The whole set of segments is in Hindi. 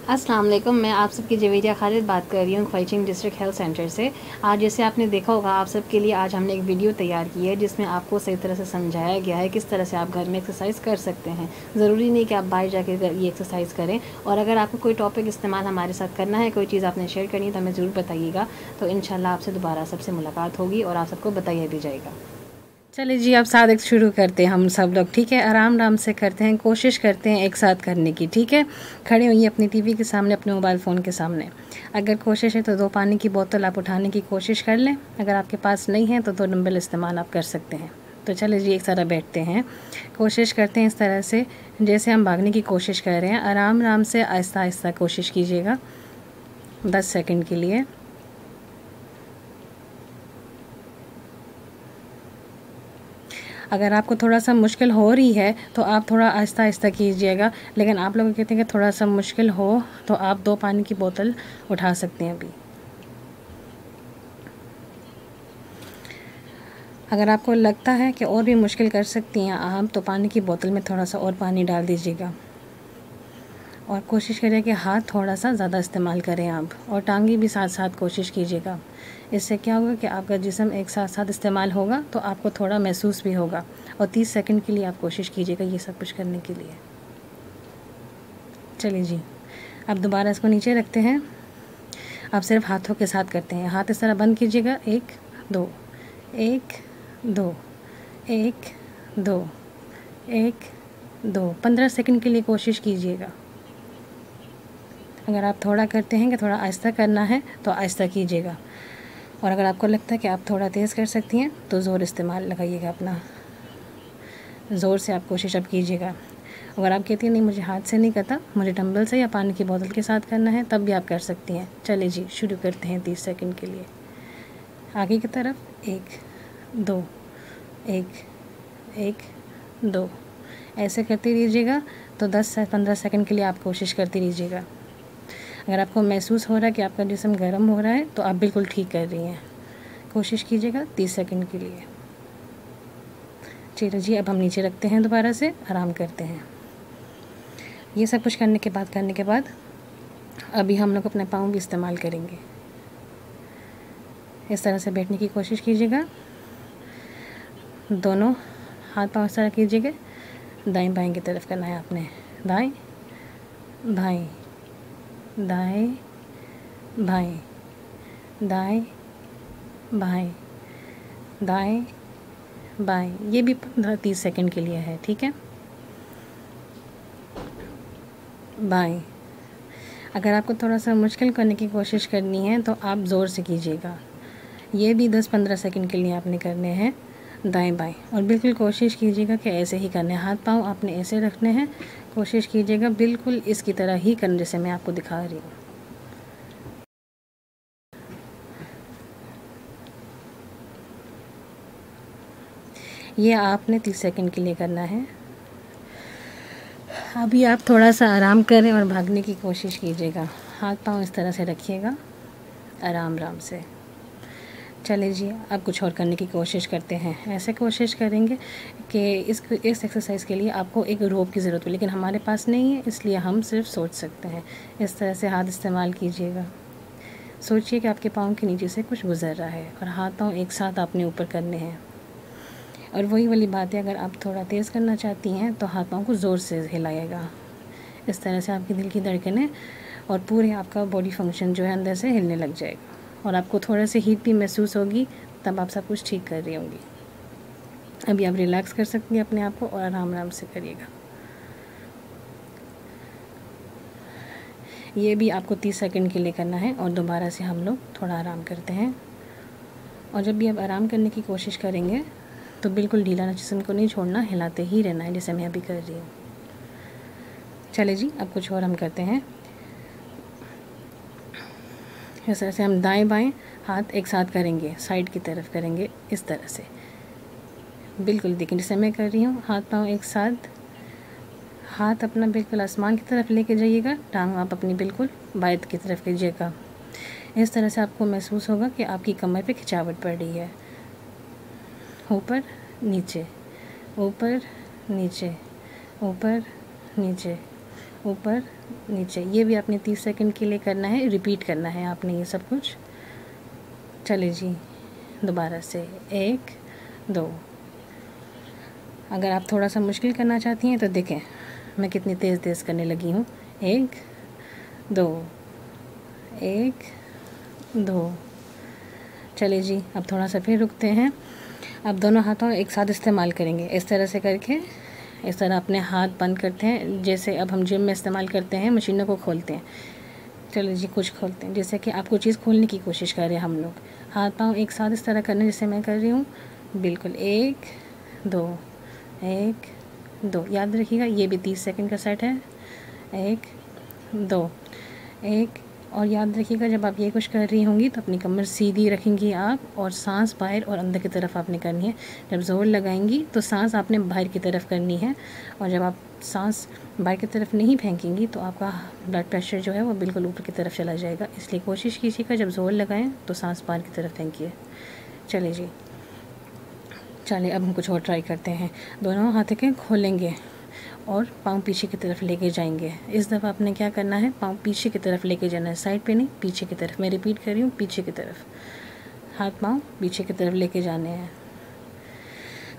अस्सलाम वालेकुम। मैं आप सबकी जवेरिया खालिद बात कर रही हूँ ख्वाइचिंग डिस्ट्रिक्ट हेल्थ सेंटर से। आज जैसे आपने देखा होगा, आप सबके लिए आज हमने एक वीडियो तैयार की है जिसमें आपको सही तरह से समझाया गया है किस तरह से आप घर में एक्सरसाइज कर सकते हैं। ज़रूरी नहीं कि आप बाहर जाके ये एक्सरसाइज करें। और अगर आपको कोई टॉपिक इस्तेमाल हमारे साथ करना है, कोई चीज़ आपने शेयर करनी है तो हमें ज़रूर बताइएगा। तो इंशाल्लाह आपसे दोबारा सबसे मुलाकात होगी और आप सबको बताया भी जाएगा। चलिए जी, अब साथ एक शुरू करते हैं हम सब लोग, ठीक है। आराम आराम से करते हैं, कोशिश करते हैं एक साथ करने की, ठीक है। खड़े होइए अपनी टीवी के सामने, अपने मोबाइल फ़ोन के सामने। अगर कोशिश है तो 2 पानी की बोतल आप उठाने की कोशिश कर लें। अगर आपके पास नहीं है तो 2 डंबल इस्तेमाल आप कर सकते हैं। तो चलिए जी, एक साथ बैठते हैं, कोशिश करते हैं इस तरह से जैसे हम भागने की कोशिश कर रहे हैं। आराम आराम से आहिस्ता आहिस्ता कोशिश कीजिएगा 10 सेकंड के लिए। अगर आपको थोड़ा सा मुश्किल हो रही है तो आप थोड़ा आहिस्ता आहिस्ता कीजिएगा, लेकिन आप लोग कहते हैं कि थोड़ा सा मुश्किल हो तो आप 2 पानी की बोतल उठा सकते हैं अभी। अगर आपको लगता है कि और भी मुश्किल कर सकती हैं आप, तो पानी की बोतल में थोड़ा सा और पानी डाल दीजिएगा और कोशिश करिए कि हाथ थोड़ा सा ज़्यादा इस्तेमाल करें आप, और टांगी भी साथ साथ कोशिश कीजिएगा। इससे क्या होगा कि आपका जिस्म एक साथ साथ इस्तेमाल होगा तो आपको थोड़ा महसूस भी होगा। और 30 सेकंड के लिए आप कोशिश कीजिएगा ये सब कुछ करने के लिए। चलिए जी, अब दोबारा इसको नीचे रखते हैं। आप सिर्फ हाथों के साथ करते हैं। हाथ इस तरह बंद कीजिएगा, 1 2 1 2 1 2 1 2 15 सेकंड के लिए कोशिश कीजिएगा। अगर आप थोड़ा करते हैं कि थोड़ा आहिस्ता करना है तो आहिस्ता कीजिएगा, और अगर आपको लगता है कि आप थोड़ा तेज़ कर सकती हैं तो ज़ोर इस्तेमाल लगाइएगा अपना, ज़ोर से आप कोशिश अब कीजिएगा। अगर आप कहती हैं नहीं मुझे हाथ से नहीं करता, मुझे डंबल से या पानी की बोतल के साथ करना है, तब भी आप कर सकती हैं। चलिए जी, शुरू करते हैं 30 सेकंड के लिए। आगे की तरफ 1 2 1 1 2 ऐसे करते रहिएगा। तो 10 से 15 सेकंड के लिए आप कोशिश करते रहिएगा। अगर आपको महसूस हो रहा है कि आपका जिस्म गर्म हो रहा है तो आप बिल्कुल ठीक कर रही हैं। कोशिश कीजिएगा 30 सेकंड के लिए। चलिए जी, अब हम नीचे रखते हैं, दोबारा से आराम करते हैं। ये सब कुछ करने के बाद अभी हम लोग अपने पाँव भी इस्तेमाल करेंगे। इस तरह से बैठने की कोशिश कीजिएगा। दोनों हाथ पाँव इस तरह कीजिएगा। दाएं बाएं की तरफ करना है आपने। दाएं बाएं, दाएं बाएं, दाएं बाएं, दाएं बाएं। ये भी 15-30 सेकंड के लिए है, ठीक है। बाएं। अगर आपको थोड़ा सा मुश्किल करने की कोशिश करनी है तो आप ज़ोर से कीजिएगा। ये भी 10-15 सेकंड के लिए आपने करने हैं, दाएं बाएं। और बिल्कुल कोशिश कीजिएगा कि ऐसे ही करने, हाथ पाँव आपने ऐसे रखने हैं। कोशिश कीजिएगा बिल्कुल इसकी तरह ही करने जैसे मैं आपको दिखा रही हूँ। ये आपने 30 सेकंड के लिए करना है। अभी आप थोड़ा सा आराम करें और भागने की कोशिश कीजिएगा। हाथ पाँव इस तरह से रखिएगा, आराम आराम से। चलिए जी, अब कुछ और करने की कोशिश करते हैं। ऐसे कोशिश करेंगे कि इस एक्सरसाइज़ के लिए आपको एक रोप की ज़रूरत है, लेकिन हमारे पास नहीं है, इसलिए हम सिर्फ सोच सकते हैं। इस तरह से हाथ इस्तेमाल कीजिएगा। सोचिए कि आपके पाँव के नीचे से कुछ गुज़र रहा है और हाथ पाँव एक साथ आपने ऊपर करने हैं। और वही वाली बात है, अगर आप थोड़ा तेज़ करना चाहती हैं तो हाथ पाँव को ज़ोर से हिलाइएगा। इस तरह से आपकी दिल की धड़कनें और पूरे आपका बॉडी फंक्शन जो है अंदर से हिलने लग जाएगा, और आपको थोड़ा सी हीट भी महसूस होगी, तब आप सब कुछ ठीक कर रही होंगी। अभी आप रिलैक्स कर सकती हैं अपने आप को और आराम आराम से करिएगा। ये भी आपको 30 सेकंड के लिए करना है, और दोबारा से हम लोग थोड़ा आराम करते हैं। और जब भी आप आराम करने की कोशिश करेंगे तो बिल्कुल ढीला जिस्म को नहीं छोड़ना, हिलाते ही रहना है जैसे मैं अभी कर रही हूँ। चलिए जी, अब कुछ और हम करते हैं। इस तरह से हम दाएं बाएं हाथ एक साथ करेंगे, साइड की तरफ करेंगे इस तरह से। बिल्कुल देखिए जैसे मैं कर रही हूँ, हाथ पाँव एक साथ। हाथ अपना बिल्कुल आसमान की तरफ लेके जाइएगा, टांग आप अपनी बिल्कुल बाएं की तरफ कीजिएगा। इस तरह से आपको महसूस होगा कि आपकी कमर पे खिंचावट पड़ रही है। ऊपर नीचे, ऊपर नीचे, ऊपर नीचे, ऊपर नीचे। ये भी आपने 30 सेकंड के लिए करना है, रिपीट करना है आपने ये सब कुछ। चलिए जी, दोबारा से 1 2। अगर आप थोड़ा सा मुश्किल करना चाहती हैं तो देखें मैं कितनी तेज़ तेज़ करने लगी हूँ। 1 2 1 2। चलिए जी, अब थोड़ा सा फिर रुकते हैं। अब दोनों हाथों एक साथ इस्तेमाल करेंगे, इस तरह से करके। इस तरह अपने हाथ बंद करते हैं, जैसे अब हम जिम में इस्तेमाल करते हैं, मशीनों को खोलते हैं। चलिए जी, कुछ खोलते हैं, जैसे कि आपको चीज़ खोलने की कोशिश कर रहे हैं हम लोग। हाथ पाँव एक साथ इस तरह करने जैसे मैं कर रही हूँ, बिल्कुल। 1 2 1 2। याद रखिएगा ये भी 30 सेकंड का सेट है। 1 2 1। और याद रखिएगा जब आप ये कुछ कर रही होंगी तो अपनी कमर सीधी रखेंगी आप, और सांस बाहर और अंदर की तरफ आपने करनी है। जब ज़ोर लगाएंगी तो सांस आपने बाहर की तरफ करनी है, और जब आप सांस बाहर की तरफ नहीं फेंकेंगी तो आपका ब्लड प्रेशर जो है वो बिल्कुल ऊपर की तरफ चला जाएगा। इसलिए कोशिश कीजिएगा जब ज़ोर लगाएं तो सांस बाहर की तरफ फेंकिए। चलिए जी, चलिए अब हम कुछ और ट्राई करते हैं। दोनों हाथ के खोलेंगे और पाँव पीछे की तरफ लेके जाएंगे। इस दफ़ा आपने क्या करना है, पाँव पीछे की तरफ लेके जाना है, साइड पे नहीं, पीछे की तरफ। मैं रिपीट कर रही हूँ, पीछे की तरफ। हाथ पाँव पीछे की तरफ लेके जाने हैं।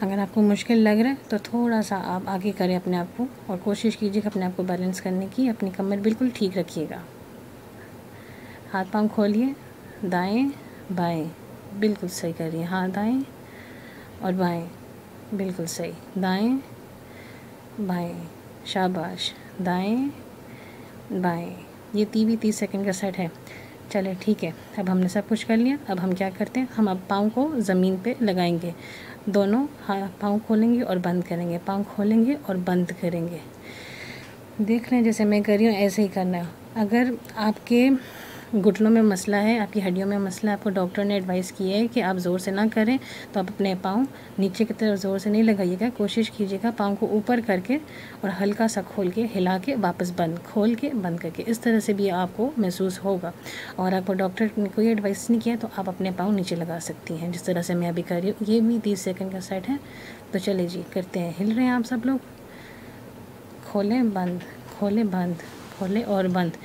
अगर आपको मुश्किल लग रहा है तो थोड़ा सा आप आगे करें अपने आप को, और कोशिश कीजिएगा अपने आप को बैलेंस करने की। अपनी कमर बिल्कुल ठीक रखिएगा। हाथ पाँव खोलिए, दाएँ बाएँ, बिल्कुल सही करिए। हाँ, दाएँ और बाएँ, बिल्कुल सही। दाएँ बाएँ, शाबाश। दाएँ बाएँ। ये 30 सेकंड का सेट है। चले ठीक है, अब हमने सब कुछ कर लिया। अब हम क्या करते हैं, हम अब पाँव को ज़मीन पे लगाएंगे। दोनों पाँव खोलेंगे और बंद करेंगे, पाँव खोलेंगे और बंद करेंगे। देख रहे हैं जैसे मैं कर रही हूँ, ऐसे ही करना है। अगर आपके घुटनों में मसला है, आपकी हड्डियों में मसला है, आपको डॉक्टर ने एडवाइस की है कि आप ज़ोर से ना करें, तो आप अपने पाँव नीचे की तरफ ज़ोर से नहीं लगाइएगा। कोशिश कीजिएगा पाँव को ऊपर करके और हल्का सा खोल के, हिला के, वापस बंद, खोल के बंद करके। इस तरह से भी आपको महसूस होगा। और आपको डॉक्टर ने कोई एडवाइस नहीं किया तो आप अपने पाँव नीचे लगा सकती हैं, जिस तरह से मैं अभी कर रही हूँ। ये भी 30 सेकंड का सेट है। तो चले जी, करते हैं। हिल रहे हैं आप सब लोग। खोलें बंद, खोलें बंद, खोलें और बंद।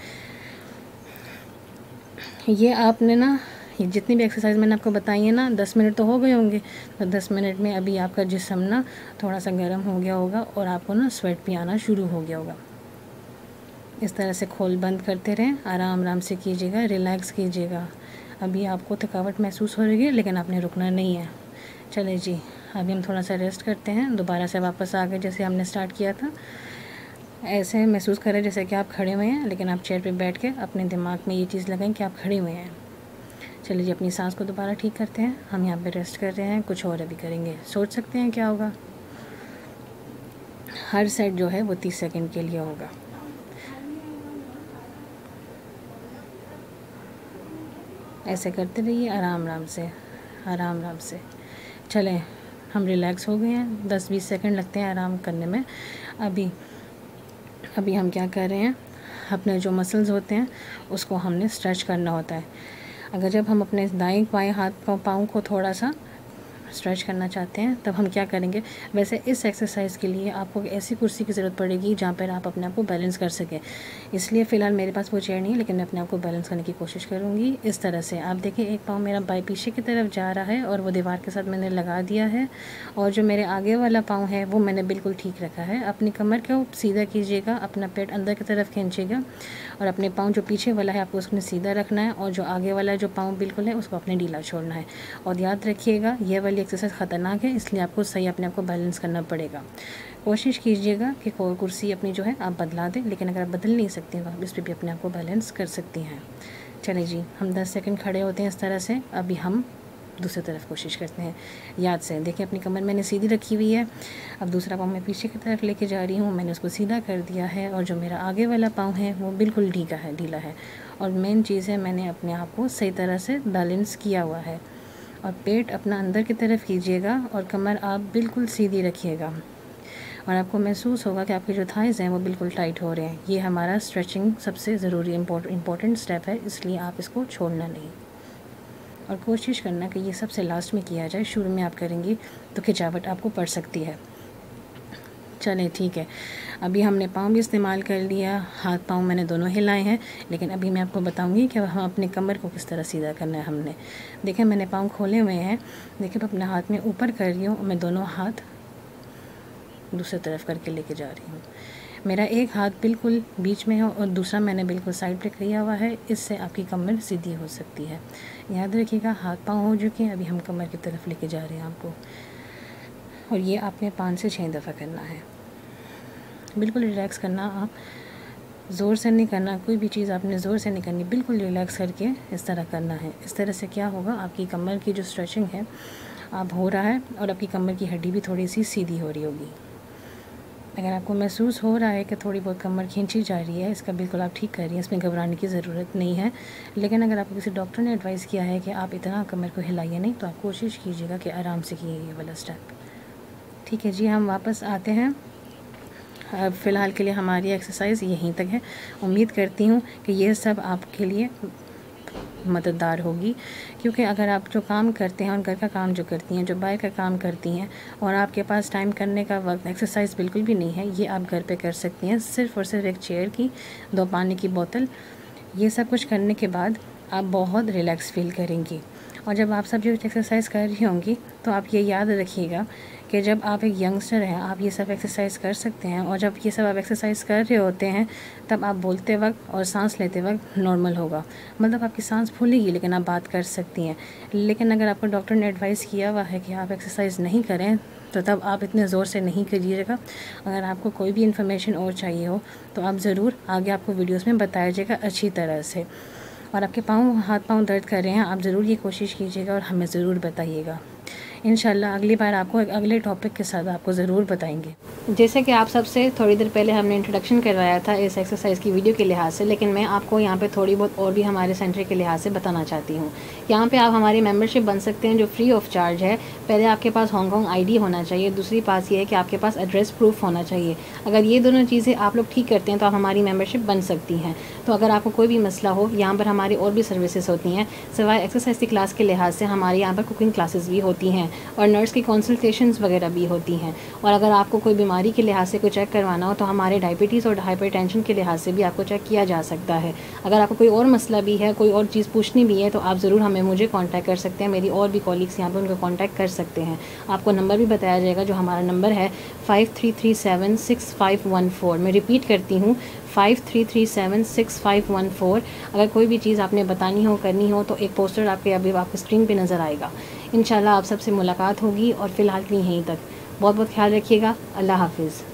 ये आपने ना, ये जितनी भी एक्सरसाइज मैंने आपको बताई है ना, 10 मिनट तो हो गए होंगे। तो 10 मिनट में अभी आपका जिस्म ना थोड़ा सा गर्म हो गया होगा, और आपको ना स्वेट भी आना शुरू हो गया होगा। इस तरह से खोल बंद करते रहें, आराम आराम से कीजिएगा, रिलैक्स कीजिएगा। अभी आपको थकावट महसूस हो रही है, लेकिन आपने रुकना नहीं है। चले जी, अभी हम थोड़ा सा रेस्ट करते हैं, दोबारा से वापस आ गए जैसे हमने स्टार्ट किया था। ऐसे महसूस करें जैसे कि आप खड़े हुए हैं, लेकिन आप चेयर पे बैठ के अपने दिमाग में ये चीज़ लगाएं कि आप खड़े हुए हैं। चलिए जी, अपनी सांस को दोबारा ठीक करते हैं। हम यहाँ पे रेस्ट कर रहे हैं, कुछ और अभी करेंगे। सोच सकते हैं क्या होगा। हर सेट जो है वो 30 सेकंड के लिए होगा। ऐसे करते रहिए आराम आराम से, आराम आराम से। चलें, हम रिलैक्स हो गए हैं। 10-20 सेकंड लगते हैं आराम करने में। अभी हम क्या कर रहे हैं, अपने जो मसल्स होते हैं उसको हमने स्ट्रेच करना होता है। अगर जब हम अपने दाएं बाएं हाथ पाँव को थोड़ा सा स्ट्रेच करना चाहते हैं तब हम क्या करेंगे, वैसे इस एक्सरसाइज के लिए आपको ऐसी कुर्सी की ज़रूरत पड़ेगी जहाँ पर आप अपने आप को बैलेंस कर सकें। इसलिए फ़िलहाल मेरे पास वो चेयर नहीं है, लेकिन मैं अपने आप को बैलेंस करने की कोशिश करूँगी। इस तरह से आप देखिए, एक पाँव मेरा बाएं पीछे की तरफ जा रहा है और वो दीवार के साथ मैंने लगा दिया है, और जो मेरे आगे वाला पाँव है वो मैंने बिल्कुल ठीक रखा है। अपनी कमर को सीधा कीजिएगा, अपना पेट अंदर की तरफ खींचिएगा, और अपने पाँव जो पीछे वाला है आपको उसमें सीधा रखना है, और जो आगे वाला जो पाँव बिल्कुल है उसको अपने ढीला छोड़ना है। और याद रखिएगा ये वाली एक्सरसाइज ख़तरनाक है, इसलिए आपको सही अपने आप को बैलेंस करना पड़ेगा। कोशिश कीजिएगा कि कुर्सी अपनी जो है आप बदला दें, लेकिन अगर आप बदल नहीं सकते हैं तो आप इस पर भी अपने आप को बैलेंस कर सकती हैं। चले जी, हम 10 सेकंड खड़े होते हैं इस तरह से। अभी हम दूसरी तरफ कोशिश करते हैं। याद से देखिए, अपनी कमर मैंने सीधी रखी हुई है। अब दूसरा पाँव मैं पीछे की तरफ लेके जा रही हूँ, मैंने उसको सीधा कर दिया है, और जो मेरा आगे वाला पाँव है वो बिल्कुल ढीला है। और मेन चीज़ है, मैंने अपने आप को सही तरह से बैलेंस किया हुआ है। और पेट अपना अंदर की तरफ कीजिएगा, और कमर आप बिल्कुल सीधी रखिएगा, और आपको महसूस होगा कि आपके जो थाइज़ हैं वो बिल्कुल टाइट हो रहे हैं। ये हमारा स्ट्रेचिंग सबसे ज़रूरी इम्पोर्टेंट स्टेप है, इसलिए आप इसको छोड़ना नहीं, और कोशिश करना कि ये सबसे लास्ट में किया जाए। शुरू में आप करेंगी तो खिंचावट आपको पड़ सकती है। चलें ठीक है। अभी हमने पाँव भी इस्तेमाल कर लिया, हाथ पाँव मैंने दोनों हिलाए हैं, लेकिन अभी मैं आपको बताऊंगी कि हम अपने कमर को किस तरह सीधा करना है हमने। देखिए मैंने पाँव खोले हुए हैं, देखिए मैं अपने हाथ में ऊपर कर रही हूँ और मैं दोनों हाथ दूसरी तरफ करके लेके जा रही हूँ। मेरा एक हाथ बिल्कुल बीच में है और दूसरा मैंने बिल्कुल साइड पे किया हुआ है, इससे आपकी कमर सीधी हो सकती है। याद रखिएगा, हाथ पाँव हो चुके हैं, अभी हम कमर की तरफ लेके जा रहे हैं आपको, और ये आपने 5 से 6 दफ़ा करना है। बिल्कुल रिलैक्स करना, आप ज़ोर से नहीं करना, कोई भी चीज़ आपने ज़ोर से नहीं करनी, बिल्कुल रिलैक्स करके इस तरह करना है। इस तरह से क्या होगा, आपकी कमर की जो स्ट्रेचिंग है आप हो रहा है और आपकी कमर की हड्डी भी थोड़ी सी सीधी हो रही होगी। अगर आपको महसूस हो रहा है कि थोड़ी बहुत कमर खींची जा रही है, इसका बिल्कुल आप ठीक कर रही हैं, इसमें घबराने की ज़रूरत नहीं है। लेकिन अगर आपको किसी डॉक्टर ने एडवाइस किया है कि आप इतना कमर को हिलाइए नहीं, तो आप कोशिश कीजिएगा कि आराम से कीजिए ये वाला स्टेप। ठीक है जी, हम वापस आते हैं। अब फ़िलहाल के लिए हमारी एक्सरसाइज यहीं तक है। उम्मीद करती हूँ कि ये सब आपके लिए मददगार होगी, क्योंकि अगर आप जो काम करते हैं और घर का काम जो करती हैं, जो बाहर का काम करती हैं और आपके पास टाइम करने का वक्त, एक्सरसाइज बिल्कुल भी नहीं है, ये आप घर पे कर सकती हैं। सिर्फ़ और सिर्फ एक चेयर की, 2 पानी की बोतल, ये सब कुछ करने के बाद आप बहुत रिलैक्स फील करेंगी। और जब आप सब जो एक्सरसाइज कर रही होंगी तो आप ये याद रखिएगा कि जब आप एक यंगस्टर हैं, आप ये सब एक्सरसाइज कर सकते हैं, और जब ये सब आप एक्सरसाइज कर रहे होते हैं तब आप बोलते वक्त और सांस लेते वक्त नॉर्मल होगा, मतलब आपकी सांस फूलेगी लेकिन आप बात कर सकती हैं। लेकिन अगर आपको डॉक्टर ने एडवाइस किया हुआ है कि आप एक्सरसाइज नहीं करें, तो तब आप इतने ज़ोर से नहीं करिएगा। अगर आपको कोई भी इन्फॉर्मेशन और चाहिए हो तो आप ज़रूर आगे आपको वीडियोज़ में बताया जाएगा अच्छी तरह से। और आपके हाथ पाँव दर्द कर रहे हैं, आप ज़रूर ये कोशिश कीजिएगा और हमें ज़रूर बताइएगा। इंशाल्लाह अगली बार आपको एक अगले टॉपिक के साथ आपको ज़रूर बताएंगे। जैसे कि आप सबसे थोड़ी देर पहले हमने इंट्रोडक्शन करवाया था इस एक्सरसाइज की वीडियो के लिहाज से, लेकिन मैं आपको यहाँ पे थोड़ी बहुत और भी हमारे सेंटर के लिहाज से बताना चाहती हूँ। यहाँ पे आप हमारी मेंबरशिप बन सकते हैं जो फ्री ऑफ चार्ज है। पहले आपके पास हांगकांग आईडी होना चाहिए, दूसरी बात ये है कि आपके पास एड्रेस प्रूफ होना चाहिए। अगर ये दोनों चीज़ें आप लोग ठीक करते हैं तो आप हमारी मेंबरशिप बन सकती हैं। तो अगर आपको कोई भी मसला हो, यहाँ पर हमारी और भी सर्विसेज होती हैं। सिवाय एक्सरसाइज की क्लास के लिहाज से हमारे यहाँ पर कुकिंग क्लासेस भी होती हैं और नर्स की कंसल्टेशंस वगैरह भी होती हैं। और अगर आपको कोई बीमारी के लिहाज से कोई चेक करवाना हो तो हमारे डायबिटीज़ और हाइपरटेंशन के लिहाज से भी आपको चेक किया जा सकता है। अगर आपको कोई और मसला भी है, कोई और चीज़ पूछनी भी है, तो आप ज़रूर मुझे कांटेक्ट कर सकते हैं। मेरी और भी कॉलीग्स यहाँ पर उनको कांटेक्ट कर सकते हैं। आपको नंबर भी बताया जाएगा, जो हमारा नंबर है 53376514। मैं रिपीट करती हूँ, 53376514। अगर कोई भी चीज़ आपने बतानी हो, करनी हो, तो एक पोस्टर आपके स्क्रीन पे नज़र आएगा। इंशाल्लाह आप सबसे मुलाकात होगी, और फ़िलहाल के लिए यहीं तक। बहुत बहुत ख्याल रखिएगा। अल्लाह हाफिज़।